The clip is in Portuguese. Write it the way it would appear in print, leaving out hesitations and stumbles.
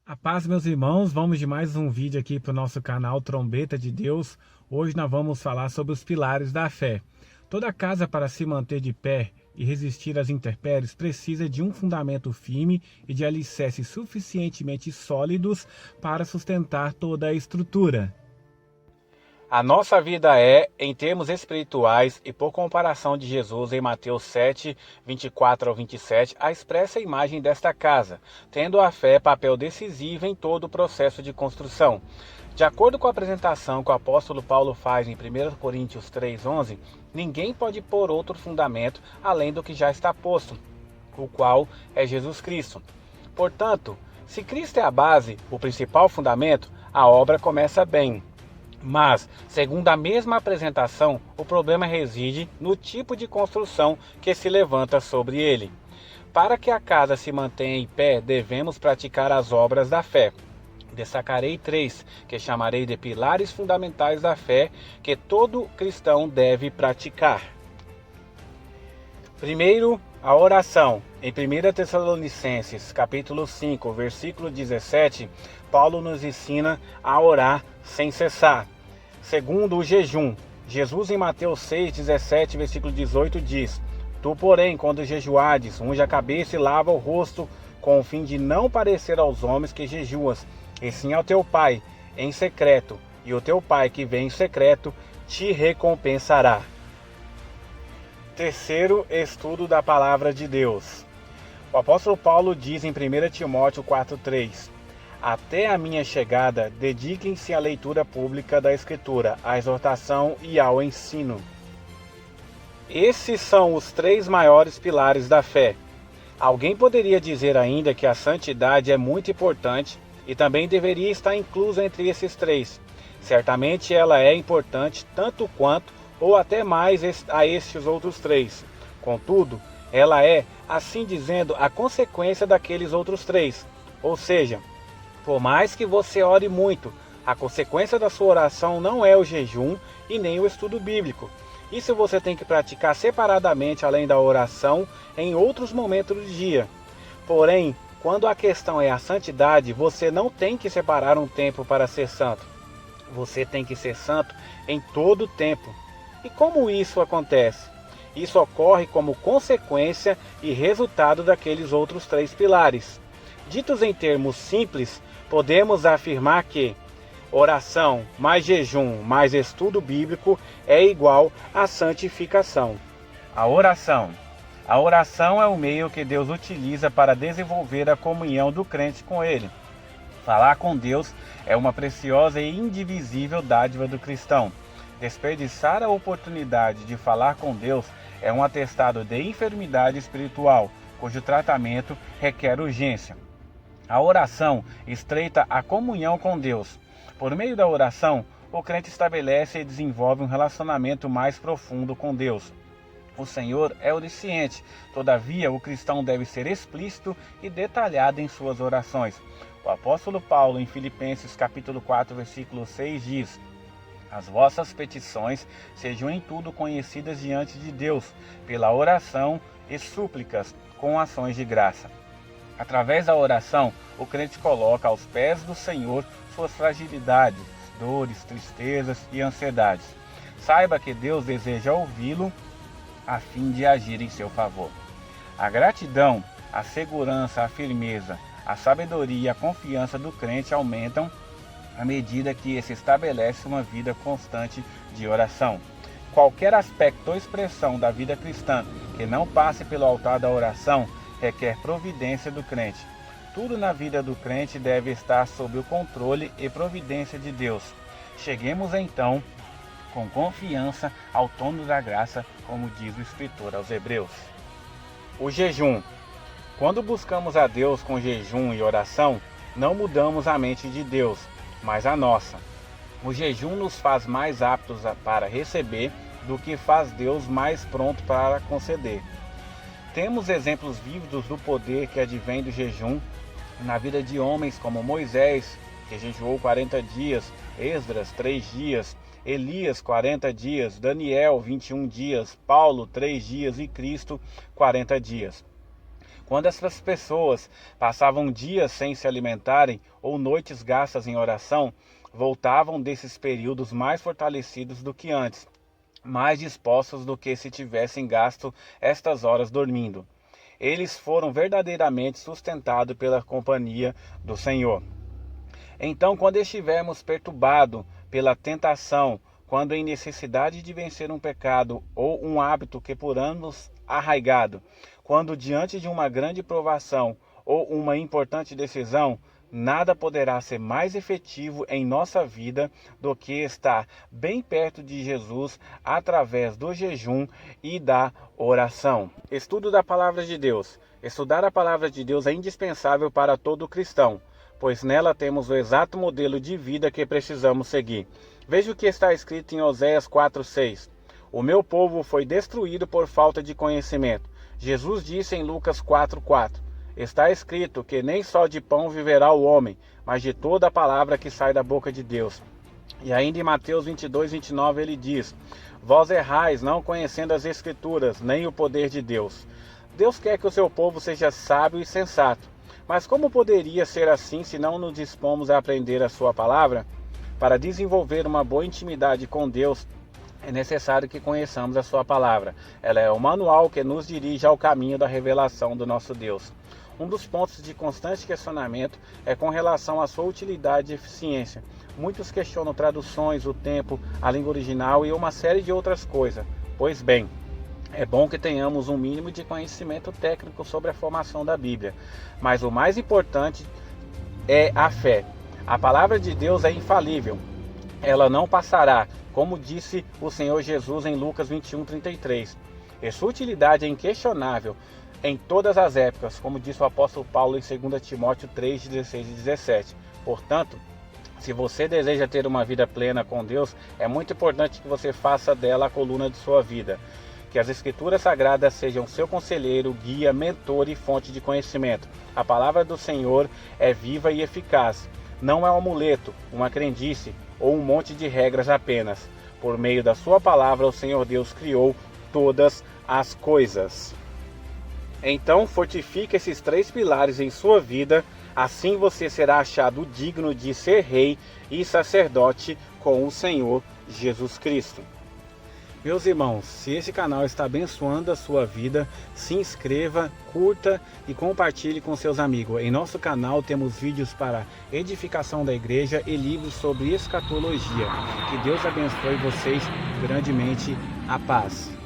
A paz, meus irmãos, vamos de mais um vídeo aqui para o nosso canal Trombeta de Deus. Hoje nós vamos falar sobre os pilares da fé. Toda casa, para se manter de pé e resistir às intempéries, precisa de um fundamento firme e de alicerces suficientemente sólidos para sustentar toda a estrutura. A nossa vida é, em termos espirituais e por comparação de Jesus em Mateus 7, 24 ao 27, a expressa imagem desta casa, tendo a fé papel decisivo em todo o processo de construção. De acordo com a apresentação que o apóstolo Paulo faz em 1 Coríntios 3,11, ninguém pode pôr outro fundamento além do que já está posto, o qual é Jesus Cristo. Portanto, se Cristo é a base, o principal fundamento, a obra começa bem. Mas, segundo a mesma apresentação, o problema reside no tipo de construção que se levanta sobre ele. Para que a casa se mantenha em pé, devemos praticar as obras da fé. Destacarei 3, que chamarei de pilares fundamentais da fé, que todo cristão deve praticar. Primeiro, a oração. Em 1 Tessalonicenses, capítulo 5, versículo 17, Paulo nos ensina a orar sem cessar. Segundo, o jejum. Jesus em Mateus 6, 17, versículo 18 diz: Tu, porém, quando jejuades, unge a cabeça e lava o rosto, com o fim de não parecer aos homens que jejuas, e sim ao teu Pai em secreto, e o teu Pai que vem em secreto te recompensará. Terceiro, estudo da palavra de Deus. O apóstolo Paulo diz em 1 Timóteo 4,3: Até a minha chegada, dediquem-se à leitura pública da Escritura, à exortação e ao ensino. Esses são os 3 maiores pilares da fé. Alguém poderia dizer ainda que a santidade é muito importante e também deveria estar inclusa entre esses 3. Certamente ela é importante tanto quanto ou até mais a estes outros 3. Contudo, ela é, assim dizendo, a consequência daqueles outros 3. Ou seja, por mais que você ore muito, a consequência da sua oração não é o jejum e nem o estudo bíblico. Isso você tem que praticar separadamente, além da oração, em outros momentos do dia. Porém, quando a questão é a santidade, você não tem que separar um tempo para ser santo. Você tem que ser santo em todo o tempo. E como isso acontece? Isso ocorre como consequência e resultado daqueles outros 3 pilares. Ditos em termos simples, podemos afirmar que oração mais jejum mais estudo bíblico é igual a santificação. A oração. A oração é o meio que Deus utiliza para desenvolver a comunhão do crente com Ele. Falar com Deus é uma preciosa e indivisível dádiva do cristão. Desperdiçar a oportunidade de falar com Deus é um atestado de enfermidade espiritual, cujo tratamento requer urgência. A oração estreita a comunhão com Deus. Por meio da oração, o crente estabelece e desenvolve um relacionamento mais profundo com Deus. O Senhor é onisciente, todavia o cristão deve ser explícito e detalhado em suas orações. O apóstolo Paulo, em Filipenses capítulo 4, versículo 6, diz: As vossas petições sejam em tudo conhecidas diante de Deus, pela oração e súplicas, com ações de graça. Através da oração, o crente coloca aos pés do Senhor suas fragilidades, dores, tristezas e ansiedades. Saiba que Deus deseja ouvi-lo a fim de agir em seu favor. A gratidão, a segurança, a firmeza, a sabedoria e a confiança do crente aumentam à medida que se estabelece uma vida constante de oração. Qualquer aspecto ou expressão da vida cristã que não passe pelo altar da oração requer providência do crente. Tudo na vida do crente deve estar sob o controle e providência de Deus. Cheguemos então com confiança ao trono da graça, como diz o escritor aos Hebreus. O jejum. Quando buscamos a Deus com jejum e oração, não mudamos a mente de Deus, mas a nossa. O jejum nos faz mais aptos para receber do que faz Deus mais pronto para conceder. Temos exemplos vívidos do poder que advém do jejum na vida de homens como Moisés, que jejuou 40 dias, Esdras 3 dias, Elias 40 dias, Daniel 21 dias, Paulo 3 dias e Cristo 40 dias. Quando essas pessoas passavam dias sem se alimentarem ou noites gastas em oração, voltavam desses períodos mais fortalecidos do que antes, mais dispostos do que se tivessem gasto estas horas dormindo. Eles foram verdadeiramente sustentados pela companhia do Senhor. Então, quando estivermos perturbados pela tentação, quando em necessidade de vencer um pecado ou um hábito que por anos arraigado, quando diante de uma grande provação ou uma importante decisão, nada poderá ser mais efetivo em nossa vida do que estar bem perto de Jesus através do jejum e da oração. Estudo da Palavra de Deus. Estudar a Palavra de Deus é indispensável para todo cristão, pois nela temos o exato modelo de vida que precisamos seguir. Veja o que está escrito em Oséias 4:6. O meu povo foi destruído por falta de conhecimento. Jesus disse em Lucas 4:4. Está escrito que nem só de pão viverá o homem, mas de toda a palavra que sai da boca de Deus. E ainda em Mateus 22:29 ele diz: Vós errais, não conhecendo as Escrituras, nem o poder de Deus. Deus quer que o seu povo seja sábio e sensato. Mas como poderia ser assim se não nos dispomos a aprender a sua palavra? Para desenvolver uma boa intimidade com Deus, é necessário que conheçamos a sua palavra. Ela é o manual que nos dirige ao caminho da revelação do nosso Deus. Um dos pontos de constante questionamento é com relação à sua utilidade e eficiência. Muitos questionam traduções, o tempo, a língua original e uma série de outras coisas. Pois bem, é bom que tenhamos um mínimo de conhecimento técnico sobre a formação da Bíblia. Mas o mais importante é a fé. A palavra de Deus é infalível. Ela não passará, como disse o Senhor Jesus em Lucas 21:33. E sua utilidade é inquestionável em todas as épocas, como disse o apóstolo Paulo em 2 Timóteo 3:16 e 17. Portanto, se você deseja ter uma vida plena com Deus, é muito importante que você faça dela a coluna de sua vida. Que as Escrituras Sagradas sejam seu conselheiro, guia, mentor e fonte de conhecimento. A palavra do Senhor é viva e eficaz. Não é um amuleto, uma crendice ou um monte de regras apenas. Por meio da sua palavra, o Senhor Deus criou todas as coisas. Então, fortifique esses 3 pilares em sua vida, assim você será achado digno de ser rei e sacerdote com o Senhor Jesus Cristo. Meus irmãos, se esse canal está abençoando a sua vida, se inscreva, curta e compartilhe com seus amigos. Em nosso canal temos vídeos para edificação da igreja e livros sobre escatologia. Que Deus abençoe vocês grandemente. A paz.